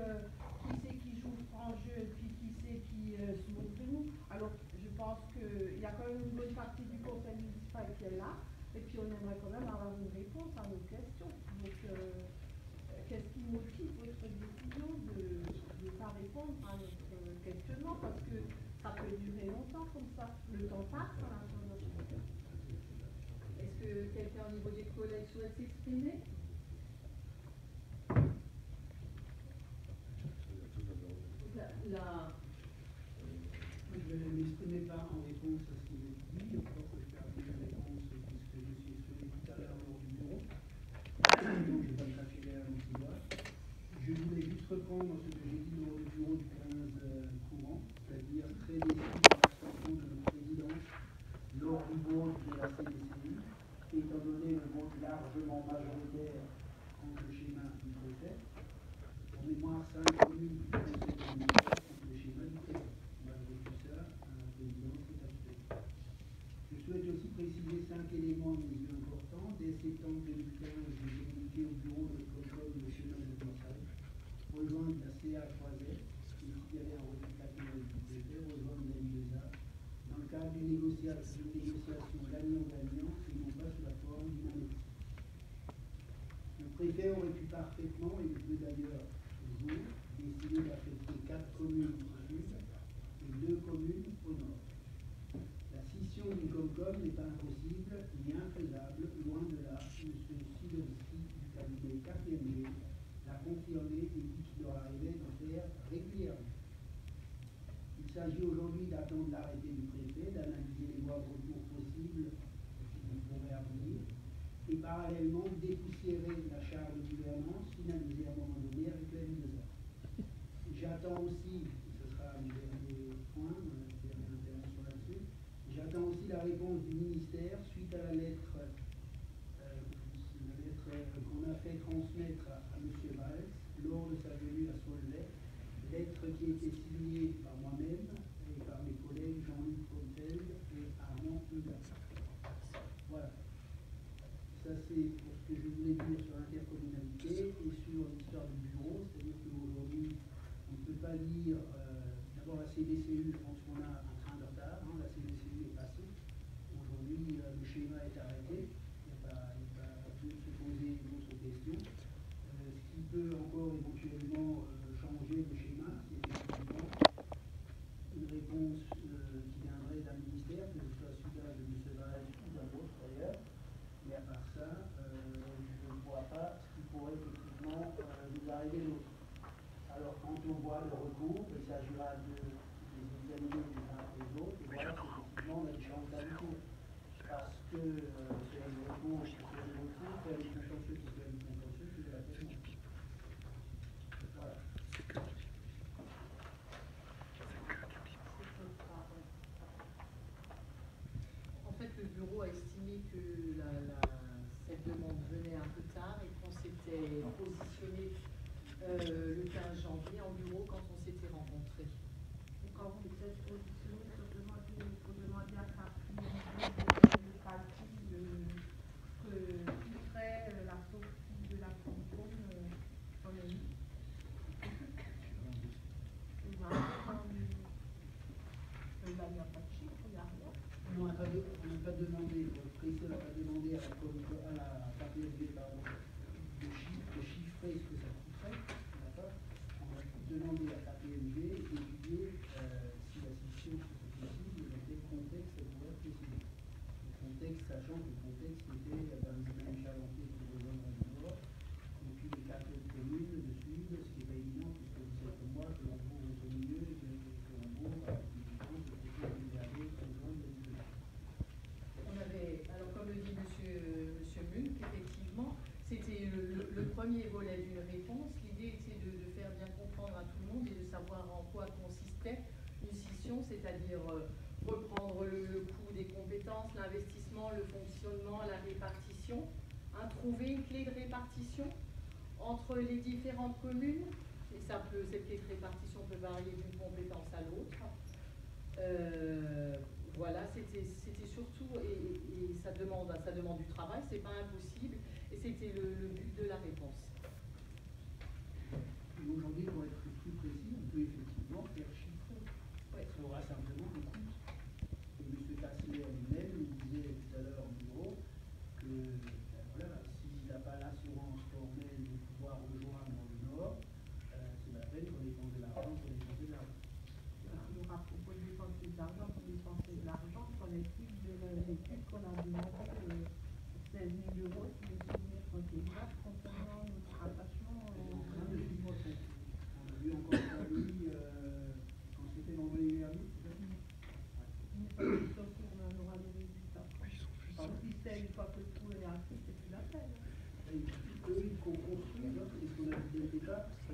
qui c'est qui joue en jeu, puis qui c'est qui se montre nous. Alors, je pense qu'il y a quand même une bonne partie du conseil municipal qui est là, et puis on aimerait quand même avoir une réponse à nos questions. Donc, qu'est-ce qui motive votre décision de ne pas répondre à notre questionnement? Parce que ça peut durer longtemps comme ça. Le temps passe en attendant. Est-ce que quelqu'un au niveau des collègues souhaite s'exprimer? Je ne m'exprimais pas en réponse à ce qui est dit, encore que je perds une réponse puisque je suis exprimé tout à l'heure lors du bureau. Donc je ne vais pas me cacher derrière mon petit doigt. Je voulais juste reprendre ce que j'ai dit lors du bureau du 15 courant, c'est-à-dire très déçu par l'abstention de notre présidence lors du vote de la CDCI, étant donné le vote largement majoritaire contre le schéma du préfet. Pour mémoire, 5 communes du conseil communautaire contre le schéma du préfet. Malgré tout ça, la présidence est abstenue. Je souhaite aussi préciser 5 éléments à mes yeux importants. Dès septembre 2015, j'ai communiqué au bureau de contrôle le chemin de passage, rejoindre la CA3S, et s'il y avait un résultat budgétaire, rejoindre la IESA, dans le cadre d'une négociation gagnant-gagnant et non pas sous la forme d'une annexion. Le préfet aurait pu parfaitement, et le peut d'ailleurs toujours, décider d'affecter 4 communes au sud et 2 communes au nord. La scission du Comcom n'est pas impossible ni infaisable, loin de là. M. Sidowski du cabinet KPMG l'a confirmé et dit qu'il leur arrivait d'en faire régulièrement. Il s'agit aujourd'hui d'attendre l'arrêté du préfet, d'analyser les voies de recours possibles qui pourraient aboutir, et parallèlement dépoussiérer la charte de gouvernance finalisée à un moment donné avec la IESA. J'attends aussi, ce sera mon dernier point, ma dernière intervention là-dessus, j'attends aussi la réponse du ministère suite à la lettre qu'on a fait transmettre à M. Valls lors de sa venue à Solvay, lettre qui a été signée par moi-même et par mes collègues Jean-Luc Fontel et Armand Huga. Voilà. Ça, c'est pour ce que je voulais dire sur l'intercommunalité et sur l'histoire du bureau. C'est-à-dire qu'aujourd'hui, on ne peut pas dire. D'abord, la CDCU, je pense qu'on a un train de retard. Hein, la CDCU est passée. Aujourd'hui, le schéma est arrêté. Il n'y a pas lieu de se poser d'autres questions. Ce qui peut encore éventuellement changer le schéma, c'est effectivement une réponse qui viendrait d'un ministère, que ce soit celui-là de M. Valls ou d'un autre d'ailleurs. Mais à part ça, je ne vois pas ce qui pourrait effectivement nous arriver d'autre. Alors, quand on voit le recours, il s'agira de les examiner les uns après les autres et voir si effectivement on a des chances d'aboutir. Parce que c'est un recours, faire du contentieux, qui fait du contentieux, je vais la faire. Voilà. En fait, le bureau a estimé que cette demande venait un peu tard et qu'on s'était positionné le 15 janvier en bureau quand on s'était rencontrés. Et quand vous êtes positionné, il faut demander à sa le parti qui ferait la sortie de la Comcom en ligne. On n'a pas demandé, le président n'a pas demandé à la KPMG de chiffrer ce que ça coûterait, d'accord. On a demandé à la KPMG d'étudier si la scission c'était possible et dans quel contexte elle pourrait être possible. Le contexte, sachant que le contexte était dans les mêmes chalentés qui rejoignent le nord, et puis les 4 autres communes de sud, ce qui n'est pas évident, puisque vous savez comme moi que l'Hambourg est au milieu et que l'Hambourg a l'exigence de pouvoir regarder rejoindre les deux. On avait, alors comme le dit monsieur Munk, effectivement, c'était le premier volet d'une réponse. L'idée était de faire bien comprendre à tout le monde et de savoir en quoi consistait une scission, c'est-à-dire reprendre le coût des compétences, l'investissement, le fonctionnement, la répartition, hein, trouver une clé de répartition entre les différentes communes, et cette clé de répartition peut varier d'une compétence à l'autre. Voilà, c'était surtout, et ça demande du travail, c'est pas impossible, et c'était le but de la réponse. Aujourd'hui, pour être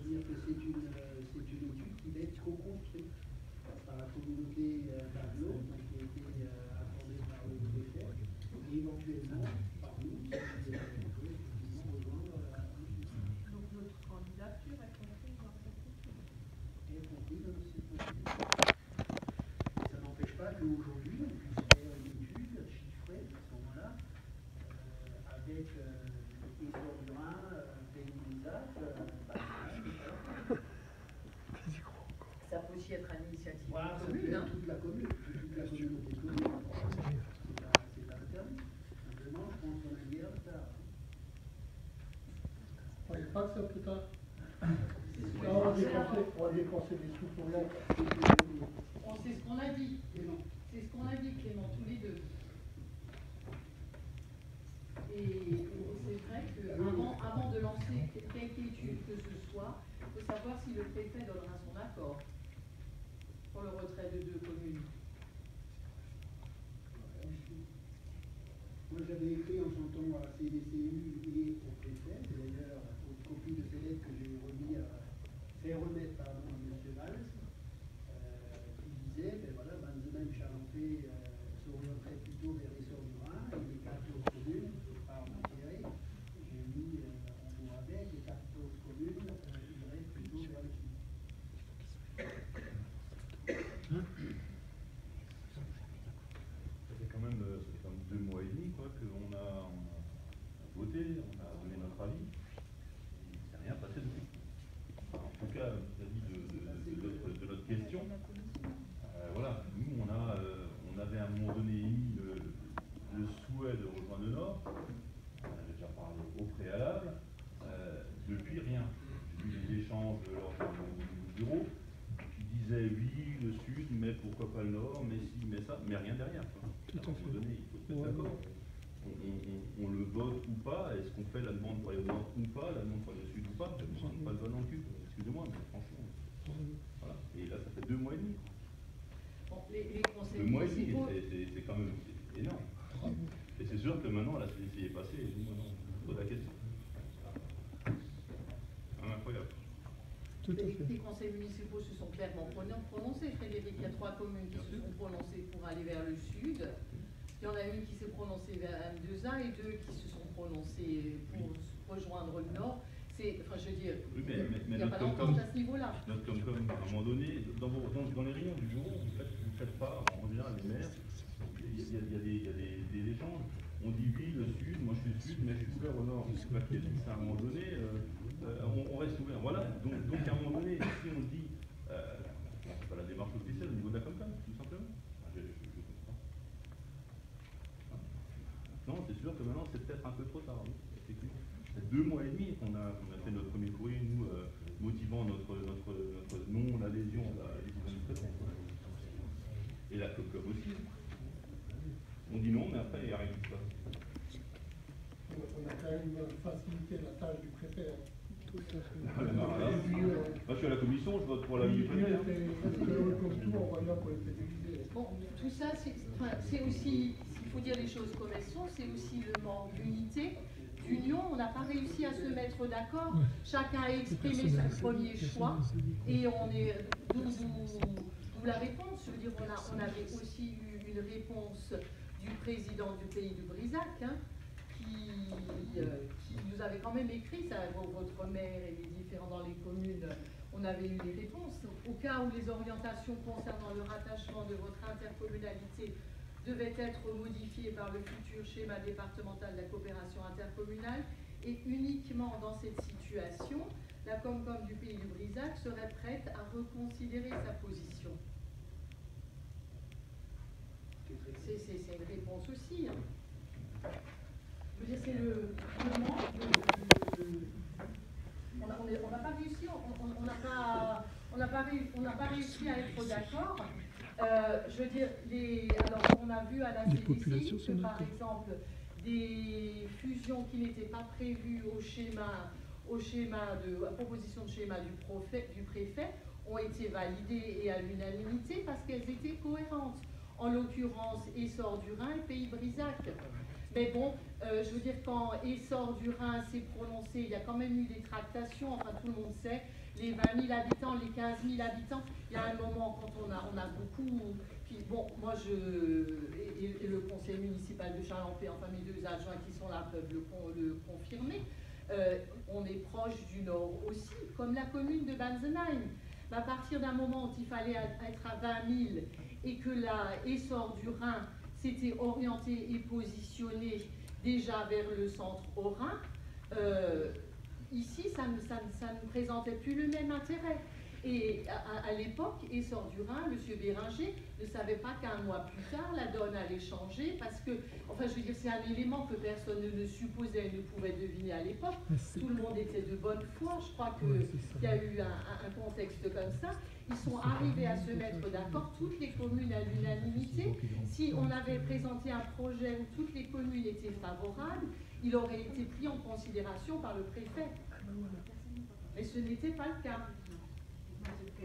C'est-à-dire que c'est une étude qui va être co-construite par la communauté d'Aglo, qui a été accordée par le préfet, et éventuellement par nous, si vous pouvez effectivement rejoindre Donc notre candidature est comprise dans cette étude. est comprise dans cette étude. Ça n'empêche pas qu'aujourd'hui, on puisse faire une étude chiffrée à ce moment-là, avec l'histoire du Rhin, Pays Brisac, Ça peut aussi être à l'initiative voilà, ça peut commune. être toute la commune, toute la communauté commune. C'est pas interdit. Simplement, je pense qu'on a une guerre de retard. Il n'y a pas que ça plus tard. C'est On va dépenser des sous pour l'autre. C'est ce qu'on a dit. Clément. C'est ce qu'on a dit, Clément, tous les deux. Et c'est vrai qu'avant de lancer quelque étude que ce soit, il faut savoir si le préfet donnera son accord pour le retrait de 2 communes. Moi, j'avais écrit en son temps à la CDCU et au préfet, c'est d'ailleurs une copie de ces lettres que j'ai fait remettre à M. Valls, qui disait, ben voilà, Benzemen Charentais s'orienterait plutôt vers les sorts du Rhin, et les 14 communes, par Monterrey, j'ai mis en mot avec, les 14 communes iraient plutôt vers le sud. Ça fait quand même 2 mois et demi qu'on a voté, on a donné notre avis. Il ne s'est rien passé depuis. En tout cas, vis-à-vis de notre question, voilà, nous on avait à un moment donné émis le souhait de rejoindre le Nord. On avait déjà parlé au préalable. Depuis rien. J'ai vu les échanges lors du bureau qui disaient oui, le Sud, mais pourquoi pas le Nord, mais si, mais ça, mais rien derrière. À un moment donné, il faut se mettre d'accord. On le vote ou pas, est-ce qu'on fait la demande pour aller au Nord ou pas, la demande pour aller au Sud ou pas, je ne me sens pas le doigt dans le cul, excusez-moi, mais franchement. Voilà. Et là, ça fait 2 mois et demi. Bon, les conseils 2 mois et demi, municipaux, c'est quand même énorme. Et c'est sûr que maintenant, la CDC est passée, et nous, maintenant, on pose la question. Incroyable. les conseils municipaux se sont clairement prononcés. Frédéric, il y a 3 communes qui se sont prononcées pour aller vers le sud. Il y en a une qui s'est prononcée vers M2A et 2 qui se sont prononcées pour rejoindre le nord. Enfin, je veux dire, Oui, il mais n'y a pas d'entente à ce niveau-là. Notre comme à un moment donné, dans les réunions du bureau, vous faites pas, en général, les maires, il y a des échanges. On dit oui, le sud, moi je suis sud, mais je suis ouvert au nord. C'est pas qu'il y a dit ça à un moment donné, on reste ouvert. Voilà, donc à un moment donné, si on dit, c'est pas la démarche officielle au niveau de la Comcom, tout simplement. Je comprends. Non, c'est sûr que maintenant c'est peut-être un peu trop tard. Oui, effectivement. C'est 2 mois et demi qu'on a fait notre premier courrier, nous, motivant notre non-adhésion à la décision du préfet. Et la Comcom aussi. On dit non, mais après, il n'y a rien qui se passe. On a quand même facilité la tâche du préfet. Moi, je suis à la commission, je vote pour la vie du préfet. Bon, tout ça, c'est aussi, il faut dire les choses comme elles sont, c'est aussi le manque d'unité, d'union. On n'a pas réussi à se mettre d'accord. Chacun a exprimé son premier choix et on est d'où la réponse. Je veux dire, on avait aussi eu une réponse du président du pays du Brisac, hein, qui nous avait quand même écrit, ça, votre maire et les différents dans les communes, on avait eu les réponses. Au cas où les orientations concernant le rattachement de votre intercommunalité devaient être modifiées par le futur schéma départemental de la coopération intercommunale, et uniquement dans cette situation, la Comcom du pays du Brisac serait prête à reconsidérer sa position. C'est une réponse aussi. Hein. Je veux dire, c'est le manque on n'a pas réussi, on n'a pas réussi à être d'accord. Je veux dire, alors on a vu à la CDC que par exemple des fusions qui n'étaient pas prévues à proposition de schéma du préfet ont été validées et à l'unanimité parce qu'elles étaient cohérentes. En l'occurrence, Essor du Rhin et Pays Brisac. Mais bon, je veux dire, quand Essor du Rhin s'est prononcé, il y a quand même eu des tractations, enfin tout le monde sait, les 20 000 habitants, les 15 000 habitants, il y a un moment quand on a beaucoup, bon, moi et le conseil municipal de Chalampé, enfin mes deux adjoints qui sont là peuvent le confirmer, on est proche du nord aussi, comme la commune de Banzenheim. À partir d'un moment où il fallait être à 20 000 et que la Essor du Rhin s'était orienté et positionné déjà vers le centre au Rhin, ici, ça ne présentait plus le même intérêt. Et à l'époque, Essor du Rhin, M. Bérenger ne savait pas qu'un mois plus tard, la donne allait changer parce que, enfin, je veux dire, c'est un élément que personne ne supposait, ne pouvait deviner à l'époque. Tout le monde était de bonne foi. Je crois qu'il y a eu un contexte comme ça. Ils sont arrivés à se mettre d'accord, toutes les communes à l'unanimité. Si on avait présenté un projet où toutes les communes étaient favorables, il aurait été pris en considération par le préfet. Mais ce n'était pas le cas. Est-ce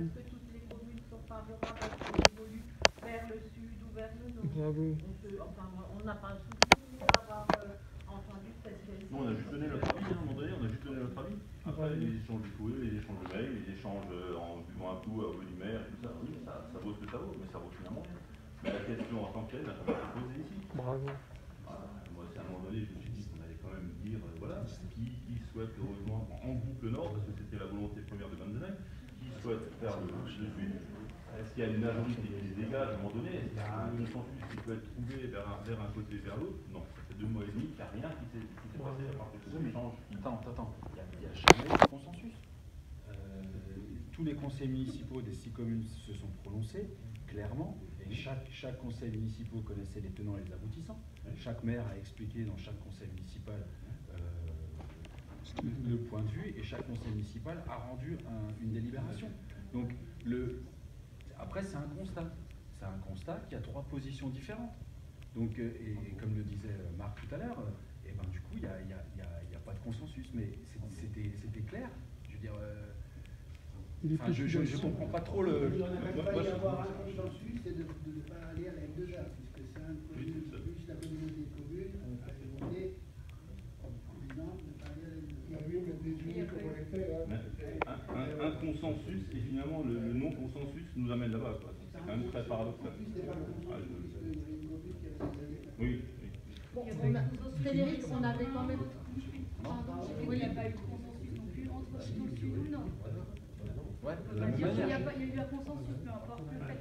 que toutes les communes sont favorables à ce qu'on évolue vers le sud ou vers le nord? Bravo. On n'a pas le souci d'avoir entendu cette. Non, on a juste donné notre avis, à un moment donné, on a juste donné notre avis. Après, les échanges de courrier, les échanges de mails, les échanges en buvant un coup au du maire et tout ça, oui, ça vaut ce que ça vaut, mais ça vaut finalement rien. Mais la question en tant que telle, ça va se poser ici. Bravo. Voilà. Moi, c'est à un moment donné, je me suis dit qu'on allait quand même dire, voilà, qui souhaite heureusement en groupe le Nord, parce que c'était la volonté première de Banzenheim, qui souhaite faire le sud. Est-ce qu'il y a une majorité qui se dégage à un moment donné? Est-ce qu'il y a un consensus qui peut être trouvé vers un côté et vers l'autre? Non, ça fait 2 mois et demi qu'il n'y a rien qui s'est passé à part quelque chose qui change. Attends, il n'y a jamais eu de consensus. Tous les conseils municipaux des 6 communes se sont prononcés clairement, et chaque conseil municipal connaissait les tenants et les aboutissants. Chaque maire a expliqué dans chaque conseil municipal le point de vue, et chaque conseil municipal a rendu une délibération. Donc, après, c'est un constat. C'est un constat qu'il y a 3 positions différentes. Donc, et comme le disait Marc tout à l'heure, et ben, du coup, il n'y a pas de consensus. Mais c'était clair. Je veux dire, je ne comprends pas trop le. Il ne devrait pas y avoir un consensus et de ne pas aller à la L2A, puisque c'est un commune, plus la communauté de communes a demandé, comme président, de ne pas aller à la L2A. Il y a eu des unis comme on était là. Un consensus et finalement le non-consensus nous amène là-bas. C'est quand même très paradoxal. En plus, ce n'est pas le consensus, puisqu'il y avait une commune qui avait des années. Oui. Bon, Frédéric, on avait quand même. Il n'y a pas eu de consensus non plus entre le sud ou le nord. Ouais, On va dire qu'il y a eu un consensus, peu importe le fait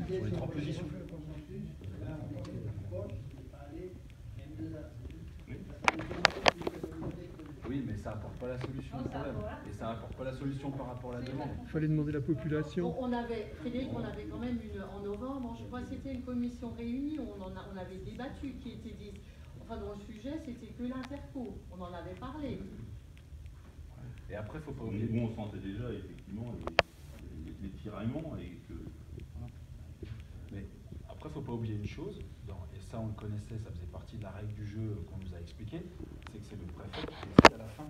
que sur les 3 positions. Le consensus, là, on était plus proche, de ne pas aller à la L2A. Oui, mais ça n'apporte pas la solution au problème. Et ça n'apporte pas la solution par rapport à la demande. Il fallait demander à la population. Frédéric, on avait quand même en novembre, je crois que c'était une commission réunie, on avait débattu, qui était dit, enfin dont le sujet c'était que l'interco, on en avait parlé. Et après, il ne faut pas oublier. Où on sentait déjà effectivement les tiraillements et que. Voilà. Mais après, il ne faut pas oublier une chose, et ça on le connaissait, ça faisait partie de la règle du jeu qu'on nous a expliqué, c'est que c'est le préfet qui décide à la fin.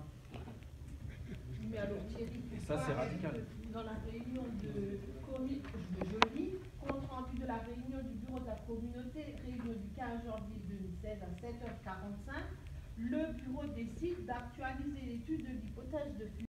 Mais alors Thierry, Et ça c'est radical. Dans la réunion de je lis, compte rendu de la réunion du bureau de la communauté, réunion du 15 janvier 2016 à 7h45, le bureau décide d'actualiser l'étude de l'hypothèse de